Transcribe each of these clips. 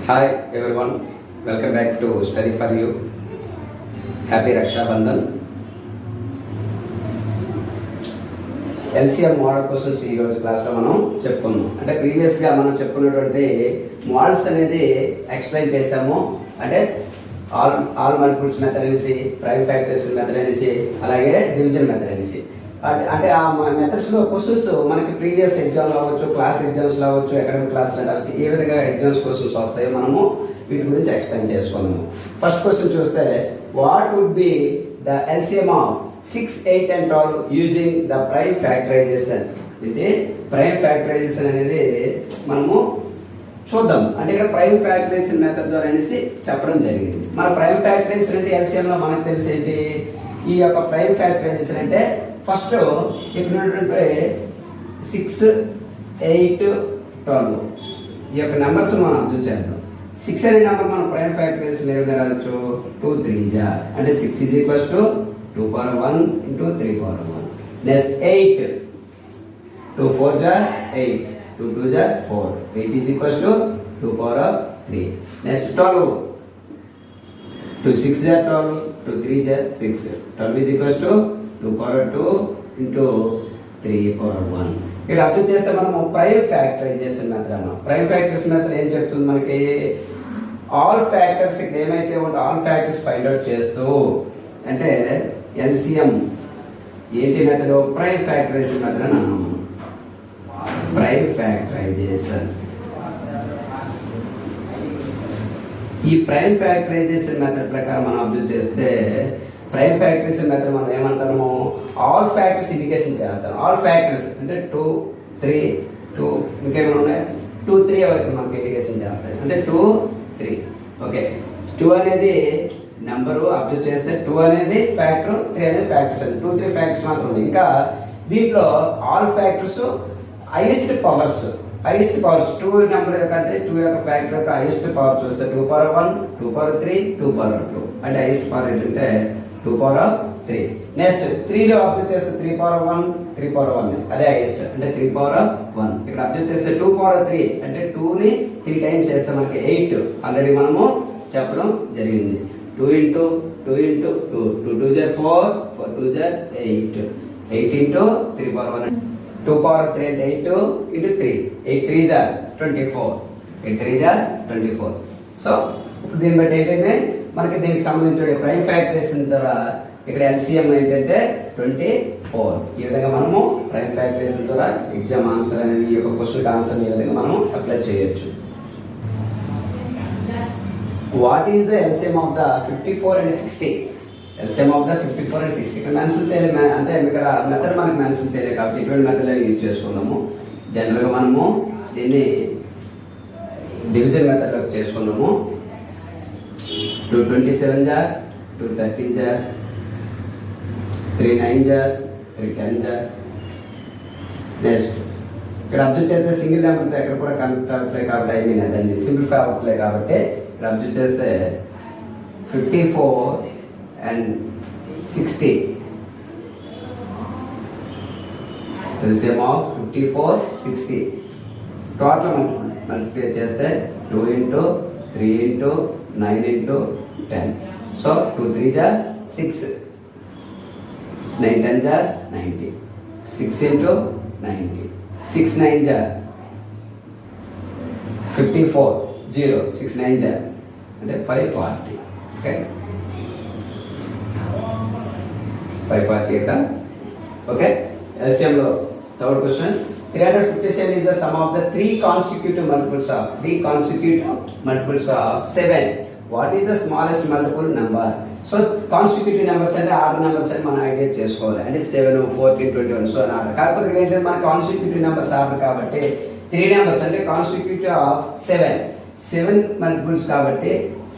Hi everyone, welcome back to Study for You. Happy Raksha Bandhan. LCM model questions ఈరోజు క్లాస్లో మనం చెప్పుకున్నాం. అంటే ప్రీవియస్గా మనం చెప్పుకున్నటువంటి మోడల్స్ అనేది ఎక్స్ప్లెయిన్ చేసాము. అంటే ఆల్ మల్టిపుల్స్ మెథడ్ అనేసి, ప్రైమ్ ఫ్యాక్టర్స్ మెథడ్ అనేసి, అలాగే డివిజన్ మెథడ్ అనేసి. అంటే ఆ మెథడ్స్లో క్వశ్చన్స్ మనకి ప్రీవియస్ ఎగ్జామ్లో అవ్వచ్చు, క్లాస్ ఎగ్జామ్స్లో అవ్వచ్చు, అకాడమిక్ క్లాస్లో అవ్వచ్చు, ఏ విధంగా ఎగ్జామ్స్ క్వశ్చన్స్ వస్తాయో మనము వీటి గురించి ఎక్స్ప్లెయిన్ చేసుకున్నాము. ఫస్ట్ క్వశ్చన్ చూస్తే, what would be the LCM of 6, 8 and 12 using the prime factorization. ఇది ప్రైమ్ ఫ్యాక్టరైజేషన్ అనేది మనము చూద్దాం. అంటే ఇక్కడ ప్రైమ్ ఫ్యాక్టరైజేషన్ మెథడ్ ద్వారా అనేసి చెప్పడం జరిగింది. మన ప్రైమ్ ఫ్యాక్టరైజేషన్ అంటే ఎల్సిఎంలో మనకు తెలిసేంటి, ఈ యొక్క ప్రైమ్ ఫ్యాక్టరైజేషన్ అంటే ఫస్ట్ ఇక్కడ ఉన్నటువంటి 6, 8, 12 ఈ యొక్క నెంబర్స్ మనం అబ్జర్వ్ చేద్దాం. 6 అనే నెంబర్ మనం ప్రైమ్ ఫ్యాక్టరైజేషన్ ఏ విధంగా రాయొచ్చు, 2, 3 అంటే 6 is equals to 2 power 1 into 3 power 1. Next 8, 2 4 8, 2 2 4, 8 is equals to 2 power 3. Next 12, 2 6 12, 2 3 6, 12 is equals to 2 power 2 into 3 power 1. ఇక్కడ అబ్జర్వ్ చేస్తే మనము ప్రైమ్ ఫ్యాక్టరైజేషన్ మెథడ్ అన్నాం. ప్రైమ్ ఫ్యాక్టరైజేషన్ మెథడ్ ఏం చెప్తుంది మనకి, ఆల్ ఫ్యాక్టర్స్ ఇక్కడ ఏమైతే ఉంటే ఆల్ ఫ్యాక్టర్స్ ఫైండ్ అవుట్ చేస్తూ, అంటే ఎల్సిఎం ఏంటి మెథడ్, ప్రైమ్ ఫ్యాక్టరైజేషన్ మెథడ్ అని అన్నాము. ప్రైమ్ ఫ్యాక్టరైజేషన్, ఈ ప్రైమ్ ఫ్యాక్టరైజేషన్ మెథడ్ ప్రకారం మనం అబ్జర్వ్ చేస్తే, ప్రైమ్ ఫ్యాక్టరైజేషన్ మెథడ్ మనం ఏమంటాము, ఆల్ ఫ్యాక్టర్స్ ఇండికేషన్ చేస్తాం. ఆల్ ఫ్యాక్టర్స్ అంటే 2, 3, 2 ఇంకేమైనా ఉన్నాయి, 2, 3 వరకు మనకి ఇండికేషన్ చేస్తాయి. అంటే 2, 3 ఓకే. 2 అనేది నెంబరు అబ్జర్వ్ చేస్తే 2 అనేది ఫ్యాక్టర్, 3 అనేది ఫ్యాక్టర్స్ అండి. 2, 3 ఫ్యాక్టర్స్ మాత్రం ఉంది. ఇంకా దీంట్లో all factors highest powers 2 number యొక్క అంటే 2 యొక్క ఫ్యాక్టర్ యొక్క హైయెస్ట్ పవర్ చూస్తే 2 power 1, 2 power 3, 2 power 2 అంటే హైయెస్ట్ పవర్ ఏంటంటే 2 power 3. నెక్స్ట్ 3లో అబ్జర్వ్ చేస్తే 3 power 1, 3 power 1 అదే హైయెస్ట్ అంటే 3 power 1. ఇక్కడ అబ్జర్వ్ చేస్తే 2 power 3 అంటే 2ని 3 టైమ్స్ చేస్తే మనకి 8 ఆల్రెడీ మనము చెప్పడం జరిగింది. 2 into 2 into 2, 2 2 4, 4 2 8, 8 into 3 power 1, 2 power 3 అంటే 8 into 3, 8 3 24, 8 3 24. సో ఇప్పుడు దీన్ని బట్టి ఏంటంటే మనకి దీనికి సంబంధించిన ప్రైమ్ ఫ్యాక్టరైజేషన్ ద్వారా ఇక్కడ ఎల్సిఎం ఏంటంటే 24. ఈ విధంగా మనము ప్రైమ్ ఫ్యాక్టరైజేషన్ ద్వారా ఎగ్జామ్ ఆన్సర్ అనేది, ఈ యొక్క క్వశ్చన్ ఆన్సర్ ఈ విధంగా మనం అప్లై చేయొచ్చు. What is the LCM of the 54 and 60? LCM of the 54 and 60 ఇక్కడ మెన్షన్ చేయలేదు, అంటే ఇక్కడ మెథడ్ మనకి మెన్షన్ చేయలేదు కాబట్టి ఇటువంటి మెథడ్ అని యూజ్ చేసుకుందాము. జనరల్గా మనము దీన్ని డివిజన్ మెథడ్లోకి చేసుకుందాము. 2 27 2 30 3 9 3 10. నెక్స్ట్ ఇక్కడ అబ్జర్వ్ చేస్తే సింగిల్ నెంబర్తో ఎక్కడ కూడా కనెక్ట్ అవ్వట్లేదు కాబట్టి ఐ మీన్ దాన్ని సింప్లిఫై అవ్వట్లేదు కాబట్టి ఇక్కడ అబ్జర్వ్ చేస్తే 54 and 60 LCM of 54, 60 total multiply చేస్తే 2 into 3 into 9 into 10. So 2 3 6, 9 10 90, 6 into 90, 6 9 54, 0 6 9 అంటే 540. ఓకే 540 ఇక్కడ. ఓకే ఎల్సిఎంలో third question, 357 is the sum of the 3 consecutive multiples of 7. What is the smallest multiple number? So constitutive numbers అంటే order numbers అని మనం idea చేసుకోవాలి. అంటే 7, 14, 21 so order. కాకపోతే ఏంటంటే మన కాన్స్టిట్యూటివ్ నెంబర్స్ ఆర్డర్ కాబట్టి 3 నెంబర్స్ అంటే కాన్స్టిట్యూటివ్ ఆఫ్ 7 మల్టిపుల్స్ కాబట్టి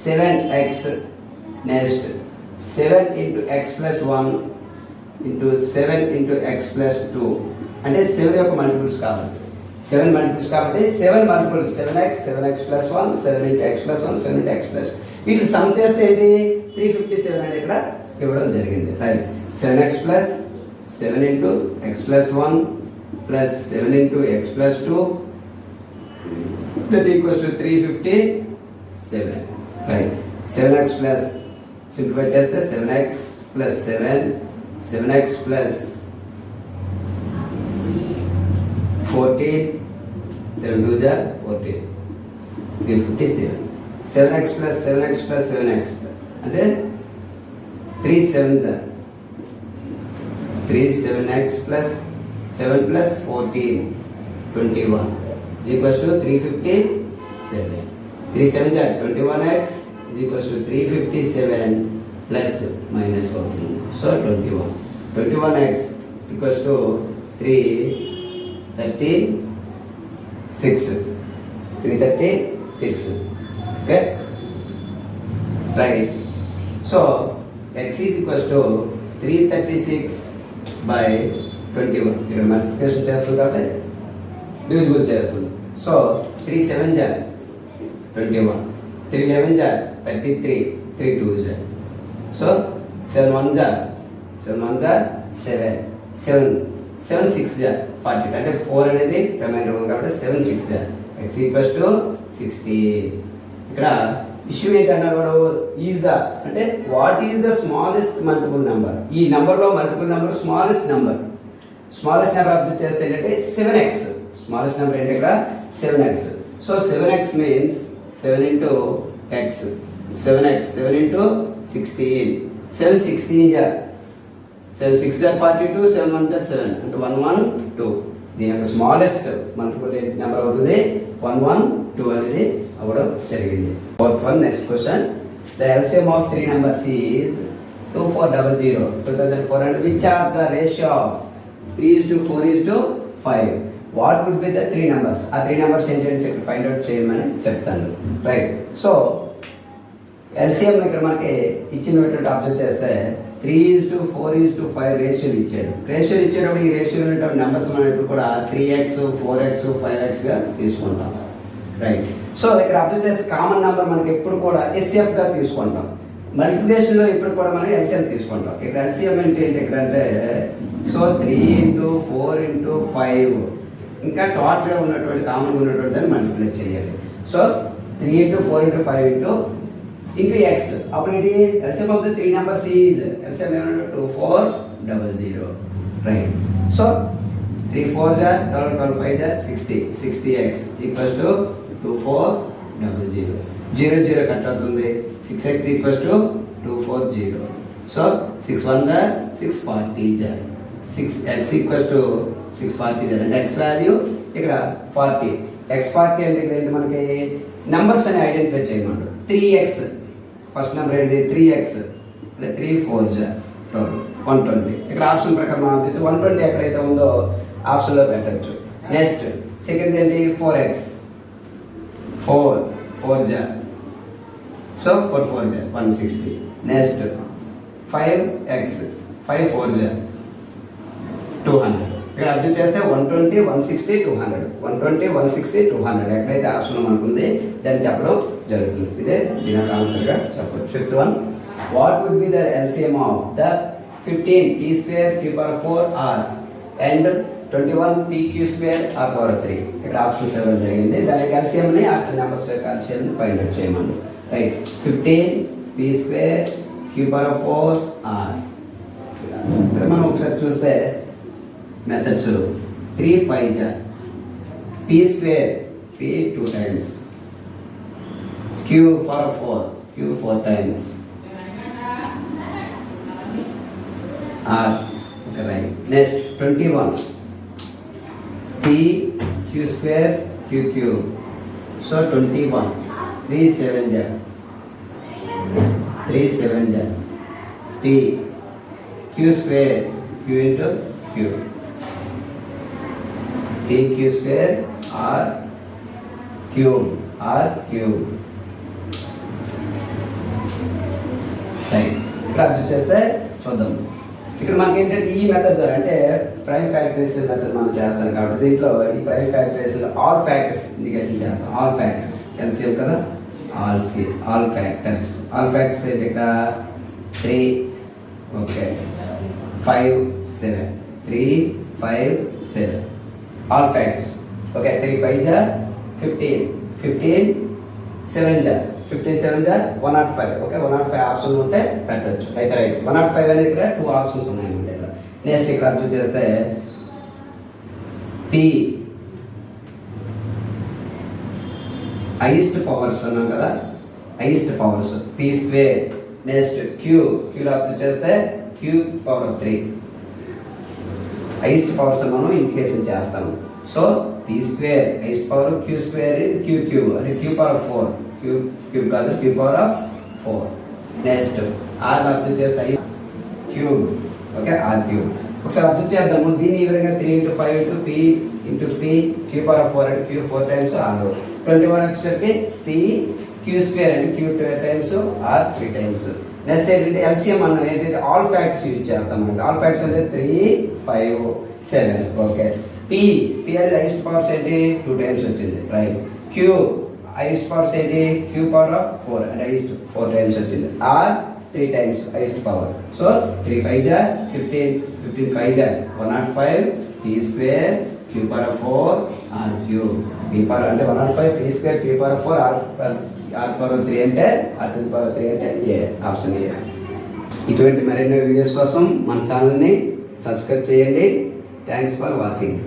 7x. Next 7 into x plus 1 into 7 into x plus 2 అంటే 7 యొక్క మల్టిపుల్స్ కాబట్టి 7 మల్టిపుల్స్ కాబట్టి 7 multiples 7x, 7x plus 1, 7 into x plus 1, 7 into x plus 2. వీటిని సమ్ చేస్తే ఏంటి 357 అంటే ఇక్కడ ఇవ్వడం జరిగింది. Right 7x plus 7 into x plus 1 plus 7 into x plus 2 that equals to 350 7. Right. 7x plus simplify చేస్తే 7x plus 7, 7x plus 14, 7 2 ja 14, 357. 7x plus 7x plus 7x plus అంటే 3 7 ja 3 7x plus 7 plus 14, 21 is equals to 357. 3 7 ja 21x is equals to 357 plus minus 14. So 21. 21x equals to 336. 336. Okay? Right. So x is equals to 336 by 21. ఇక్కడ multiplication చేస్తుంది కాబట్టి divisible చేస్తుంది. So 3 7 జా 21, 3 11 జా 33, 3 2 జా. So 7 1 జా 7, 7 6 జా 40. అంటే 4 అనేది రిమైండర్ ఉంది కాబట్టి 7 6 జా x ఈక్వల్స్ టు 60. ఇక్కడ ఇష్యూ ఏంటన్నారు వాడు ఈజ్ ద అంటే what is the smallest multiple number. ఈ నెంబర్లో multiple number smallest number observe చేస్తే ఏంటంటే 7x. స్మాలెస్ట్ నెంబర్ ఏంటి ఇక్కడ 7x. So 7x means 7 into x. 7x 7 into 16. 7 16 జా 7 6 జా 42, 7 1 జా 7 అంటే 112. దీని యొక్క స్మాలెస్ట్ మల్టిపుల్ నెంబర్ అవుతుంది 112 అనేది అవ్వడం జరిగింది. Fourth one next question. The LCM of 3 numbers is 2400. 2400 which are the ratio of 3:4:5. What would be the 3 numbers? ఆ 3 numbers ఏంటంటే ఫైండ్ అవుట్ చేయమని చెప్తాను. రైట్. సో ఎల్సిఎం ఇక్కడ మనకి ఇచ్చినటువంటి అబ్జర్వ్ చేస్తే 3:4:5 రేషియోలు ఇచ్చాడు. రేషియోలు ఇచ్చేటప్పుడు ఈ రేషియోలో ఉన్నటువంటి నెంబర్స్ మనం ఇప్పుడు కూడా 3x 4x 5xగా తీసుకుంటాం. రైట్. సో ఇక్కడ అబ్జర్వ్ చేస్తే కామన్ నెంబర్ మనకి ఎప్పుడు కూడా ఎస్ఎఫ్గా తీసుకుంటాం. మల్టిప్లికేషన్లో ఇప్పుడు కూడా మనం ఎల్సిఎం తీసుకుంటాం. ఇక్కడ ఎల్సిఎం అంటే ఏంటి ఇక్కడ అంటే సో 3 into 4 into 5 ఇంకా టోటల్గా ఉన్నటువంటి కామన్గా ఉన్నటువంటి దాన్ని మల్టిప్లై చేయాలి. So 3 into 4 into 5 into x. అప్పుడు ఏంటి LCM of the 3 numbers is LCM ఏమన్నా 2400. రైట్. సో 3 4 జా 12 5 జా 60x ఈక్వల్స్ టు 2400. 0 0 కట్ అవుతుంది. 6x equals to 240. సో 6 1 జా 640 జా 6x ఈక్వల్స్ టు 640 జా అంటే x వాల్యూ ఇక్కడ 40. x 40 అంటే ఇక్కడ ఏంటి మనకి నెంబర్స్ అని ఐడెంటిఫై చేయమంటారు. 3x ఫస్ట్ నెంబర్ ఏంటి 3x అంటే 3 4 జా 120. ఇక్కడ ఆప్షన్ ప్రకారం మనం 120 ఎక్కడైతే ఉందో ఆప్షన్లో పెట్టచ్చు. నెక్స్ట్ సెకండ్ ఏంటి 4x 4 జా సో 4 4 జా 160. నెక్స్ట్ 5x 5 4 జా 200. ఇక్కడ అబ్జర్వ్ చేస్తే 120 160 200 120 160 200 ఎక్కడైతే ఆప్షన్ మనకుంది దాన్ని చెప్పడం జరుగుతుంది. ఇదే దీని ఆన్సర్గా చెప్పవచ్చు. Fifth one. What would be the LCM of the 15 t² q⁴ r and 21 pq² r⁴. ఇక్కడ ఆప్షన్ 7 జరిగింది. దాని ఎల్సిఎంని ఆ నెంబర్స్ యొక్క ఎల్సిఎంని ఫైండ్ అవుట్ చేయమని. రైట్. 15 p² q⁴ r. ఇక్కడ మనం ఒకసారి చూస్తే మెథడ్స్ 3 5 జా p² p 2 times q⁴ q 4 times r. Right. Next 21 p q² q3. So 21 3 7 ja 3 7 ja p q² q into q p q² r cube r cube. Right. ఇక్కడ observe చేస్తే చూద్దాం. ఇక్కడ మనకి ఏంటంటే ఈ మెథడ్ ద్వారా అంటే ప్రైమ్ ఫ్యాక్టరైజేషన్ మెథడ్ మనం చేస్తాం కాబట్టి దీంట్లో ఈ prime factorisation all factors indication చేస్తాం. ఆల్ ఫ్యాక్టర్స్ ఎల్సిఎం కదా ఆల్ ఫ్యాక్టర్స్ ఏంటి ఇక్కడ 3 ఓకే 5 7 3 5 7 ఆల్ ఫ్యాక్టర్స్ ఓకే 3 5 జా 15 7 జా 15 7 105. ఓకే, 105 ఆప్షన్ ఉంటే పెట్టచ్చు. అయితే రైట్ 105 అనేది ఇక్కడ 2 ఆప్షన్స్ ఉన్నాయి ఇక్కడ. నెక్స్ట్ ఇక్కడ అర్థం చేస్తే పి హైయెస్ట్ పవర్స్ అన్నాం కదా, highest powers p square. Next క్యూలో అర్థం చేస్తే క్యూ పవర్ 3. హైయెస్ట్ పవర్స్ మనం ఇండికేషన్ చేస్తాము. So p square highest power, q square q అంటే క్యూ పవర్ 4, క్యూ కాదు క్యూ పవర్ 4. నెక్స్ట్ ఆర్ అర్థం చేస్తే క్యూబ్. Okay, R cube. ఒకసారి అర్థం చేద్దాము. దీని ఈ విధంగా 3 × 5 × p × p క్యూ పవర్ 4 అంటే క్యూ 4 టైమ్స్ ఆర్. 21 వచ్చేసరికి p క్యూ స్క్వేర్ అంటే q 2 times r 3 times. Next ఏంటంటే ఎల్సిఎం అన్న ఏంటంటే ఆల్ ఫ్యాక్ట్స్ యూజ్ చేస్తామండి. ఆల్ ఫ్యాక్ట్స్ అంటే 3 5 7. ఓకే, పి అనేది హైయెస్ట్ పవర్స్ ఏంటి 2 టైమ్స్ వచ్చింది, రైట్. క్యూ హైయెస్ట్ పవర్స్ ఏంటి క్యూ పవర్ 4 అంటే హైయెస్ట్ 4 టైమ్స్ వచ్చింది. R 3 times highest power. So 3 5 15, 15 5 105 p square q power 4 r cube. P power అంటే 105 p square q power 4 r power 3 అంటే are to the power 3 అంటే ఏ option A. ఇటువంటి మరిన్ని videos కోసం మన ఛానల్ని సబ్స్క్రైబ్ చేయండి. Thanks for watching.